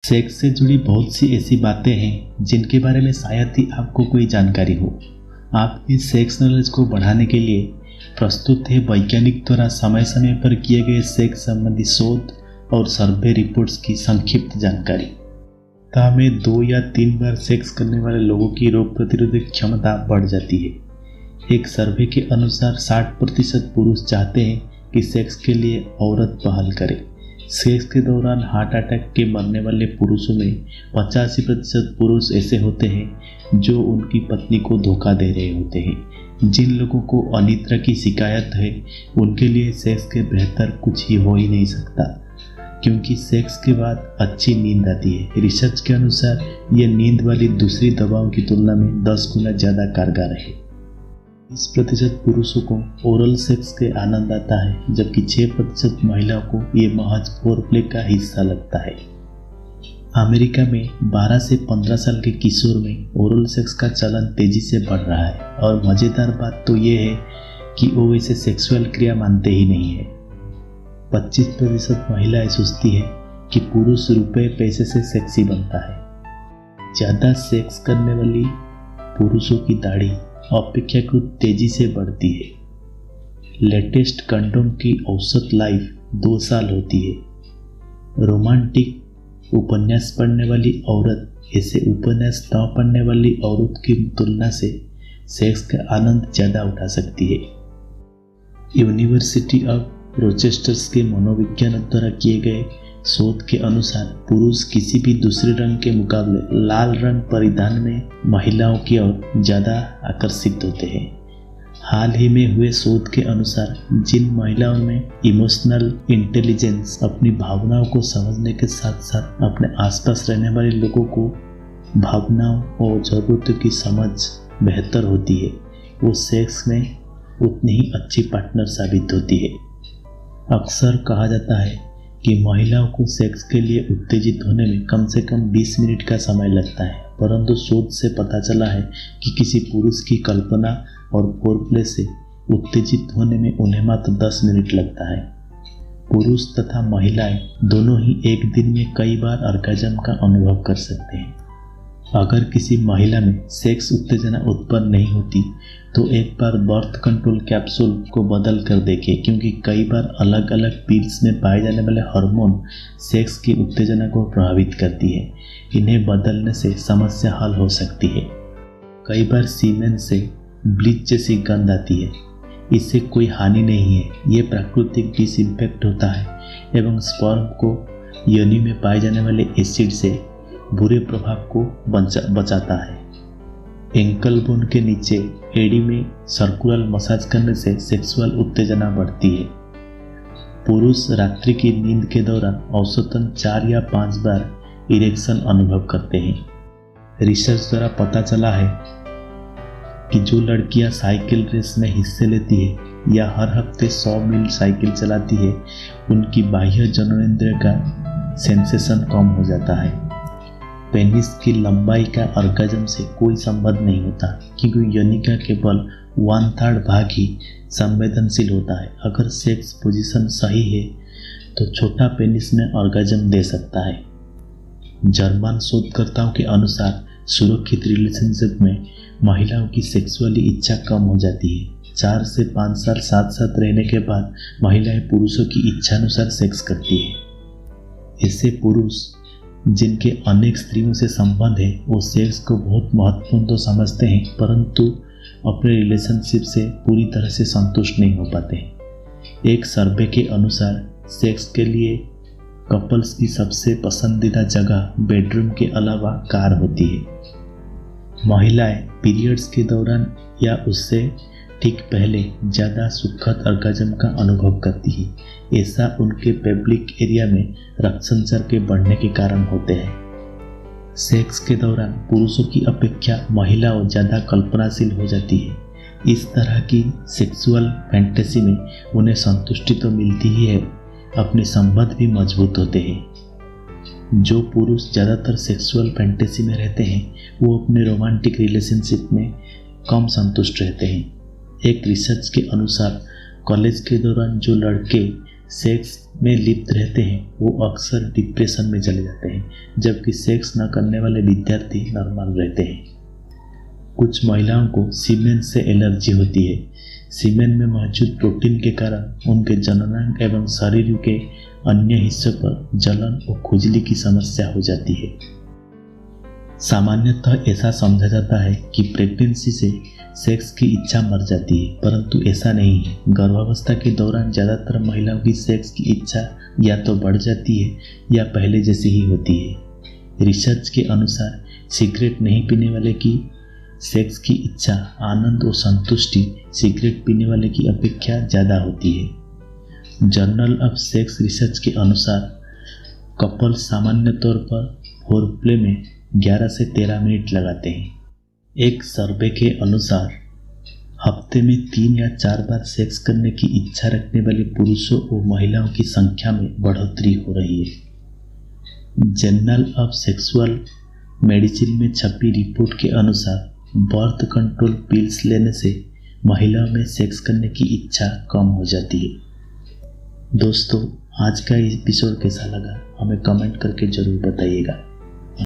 Sex से जुड़ी बहुत सी ऐसी बातें हैं जिनके बारे में शायद ही आपको कोई जानकारी हो। आपकी सेक्स नॉलेज को बढ़ाने के लिए प्रस्तुत है वैज्ञानिक द्वारा समय समय पर किए गए सेक्स संबंधी शोध और सर्वे रिपोर्ट्स की संक्षिप्त जानकारी। सप्ताह में 2 या 3 बार सेक्स करने वाले लोगों की रोग प्रतिरोधक क्षमता बढ़ जाती है। एक सर्वे के अनुसार 60% पुरुष चाहते हैं कि सेक्स के लिए औरत पहल करे। सेक्स के दौरान हार्ट अटैक के मरने वाले पुरुषों में 85% पुरुष ऐसे होते हैं जो उनकी पत्नी को धोखा दे रहे होते हैं। जिन लोगों को अनिद्रा की शिकायत है उनके लिए सेक्स के बेहतर कुछ ही हो ही नहीं सकता, क्योंकि सेक्स के बाद अच्छी नींद आती है। रिसर्च के अनुसार यह नींद वाली दूसरी दवाओं की तुलना में 10 गुना ज़्यादा कारगर है। 20% पुरुषों को ओरल सेक्स के आनंद आता है, जबकि 6% महिलाओं को ये महज फोरप्ले का हिस्सा लगता है। अमेरिका में 12 से 15 साल के किशोर में ओरल सेक्स का चलन तेजी से बढ़ रहा है और मज़ेदार बात तो ये है कि वो इसे सेक्सुअल क्रिया मानते ही नहीं है। 25% महिलाएं सोचती है कि पुरुष रुपए पैसे से सेक्सी बनता है। ज़्यादा सेक्स करने वाली पुरुषों की दाढ़ी अपेक्षाकृत तेजी से बढ़ती है। लेटेस्ट कंडोम की औसत लाइफ 2 साल होती है। रोमांटिक उपन्यास पढ़ने वाली औरत ऐसे उपन्यास न पढ़ने वाली औरत की तुलना से सेक्स का आनंद ज़्यादा उठा सकती है। यूनिवर्सिटी ऑफ रोचेस्टर के मनोविज्ञान द्वारा किए गए शोध के अनुसार पुरुष किसी भी दूसरे रंग के मुकाबले लाल रंग परिधान में महिलाओं की ओर ज़्यादा आकर्षित होते हैं। हाल ही में हुए शोध के अनुसार जिन महिलाओं में इमोशनल इंटेलिजेंस, अपनी भावनाओं को समझने के साथ साथ अपने आसपास रहने वाले लोगों को भावनाओं और ज़रूरतों की समझ बेहतर होती है, वो सेक्स में उतनी ही अच्छी पार्टनर साबित होती है। अक्सर कहा जाता है कि महिलाओं को सेक्स के लिए उत्तेजित होने में कम से कम 20 मिनट का समय लगता है, परंतु शोध से पता चला है कि किसी पुरुष की कल्पना और फोरप्ले से उत्तेजित होने में उन्हें मात्र 10 मिनट लगता है। पुरुष तथा महिलाएं दोनों ही एक दिन में कई बार ऑर्गेज्म का अनुभव कर सकते हैं। अगर किसी महिला में सेक्स उत्तेजना उत्पन्न नहीं होती तो एक बार बर्थ कंट्रोल कैप्सूल को बदल कर देखें, क्योंकि कई बार अलग अलग पिल्स में पाए जाने वाले हार्मोन सेक्स की उत्तेजना को प्रभावित करती है। इन्हें बदलने से समस्या हल हो सकती है। कई बार सीमेन से ब्लीच जैसी गंध आती है। इससे कोई हानि नहीं है, ये प्राकृतिक डिसइंफेक्ट होता है एवं स्पर्म को योनि में पाए जाने वाले एसिड से बुरे प्रभाव को बचाता है। एंकल बोन के नीचे एड़ी में सर्कुलर मसाज करने से सेक्सुअल उत्तेजना बढ़ती है। पुरुष रात्रि की नींद के दौरान औसतन 4 या 5 बार इरेक्शन अनुभव करते हैं। रिसर्च द्वारा पता चला है कि जो लड़कियां साइकिल रेस में हिस्से लेती है या हर हफ्ते 100 मील साइकिल चलाती है, उनकी बाह्य जननेंद्रिय का सेंसेशन कम हो जाता है। पेनिस की लंबाई का ऑर्गेज्म से कोई संबंध नहीं होता, क्योंकि योनि का केवल 1/3 भाग ही संवेदनशील होता है। अगर सेक्स पोजीशन सही है तो छोटा पेनिस में ऑर्गेज्म दे सकता है। जर्मन शोधकर्ताओं के अनुसार सुरक्षित रिलेशनशिप में महिलाओं की सेक्सुअली इच्छा कम हो जाती है। 4 से 5 साल साथ साथ रहने के बाद महिलाएं पुरुषों की इच्छानुसार सेक्स करती है। ऐसे पुरुष जिनके अनेक स्त्रियों से संबंध है वो सेक्स को बहुत महत्वपूर्ण तो समझते हैं, परंतु अपने रिलेशनशिप से पूरी तरह से संतुष्ट नहीं हो पाते हैं। एक सर्वे के अनुसार सेक्स के लिए कपल्स की सबसे पसंदीदा जगह बेडरूम के अलावा कार होती है। महिलाएं पीरियड्स के दौरान या उससे ठीक पहले ज़्यादा सुखद ऑर्गेज्म का अनुभव करती है। ऐसा उनके पब्लिक एरिया में रक्त संचार के बढ़ने के कारण होते हैं। सेक्स के दौरान पुरुषों की अपेक्षा महिलाओं ज़्यादा कल्पनाशील हो जाती है। इस तरह की सेक्सुअल फैंटेसी में उन्हें संतुष्टि तो मिलती ही है, अपने संबंध भी मजबूत होते हैं। जो पुरुष ज़्यादातर सेक्सुअल फैंटेसी में रहते हैं वो अपने रोमांटिक रिलेशनशिप में कम संतुष्ट रहते हैं। एक रिसर्च के अनुसार कॉलेज के दौरान जो लड़के सेक्स में लिप्त रहते हैं वो अक्सर डिप्रेशन में चले जाते हैं, जबकि सेक्स न करने वाले विद्यार्थी नॉर्मल रहते हैं। कुछ महिलाओं को सीमेन से एलर्जी होती है। सीमेन में मौजूद प्रोटीन के कारण उनके जननांग एवं शरीर के अन्य हिस्सों पर जलन और खुजली की समस्या हो जाती है। सामान्यतः ऐसा समझा जाता है कि प्रेगनेंसी से सेक्स की इच्छा मर जाती है, परंतु ऐसा नहीं है। गर्भावस्था के दौरान ज़्यादातर महिलाओं की सेक्स की इच्छा या तो बढ़ जाती है या पहले जैसी ही होती है। रिसर्च के अनुसार सिगरेट नहीं पीने वाले की सेक्स की इच्छा, आनंद और संतुष्टि सिगरेट पीने वाले की अपेक्षा ज़्यादा होती है। जर्नल ऑफ सेक्स रिसर्च के अनुसार कपल सामान्य तौर पर फोरप्ले में 11 से 13 मिनट लगाते हैं। एक सर्वे के अनुसार हफ्ते में 3 या 4 बार सेक्स करने की इच्छा रखने वाले पुरुषों और महिलाओं की संख्या में बढ़ोतरी हो रही है। जर्नल ऑफ सेक्सुअल मेडिसिन में छपी रिपोर्ट के अनुसार बर्थ कंट्रोल पिल्स लेने से महिलाओं में सेक्स करने की इच्छा कम हो जाती है। दोस्तों, आज का एपिसोड कैसा लगा हमें कमेंट करके ज़रूर बताइएगा।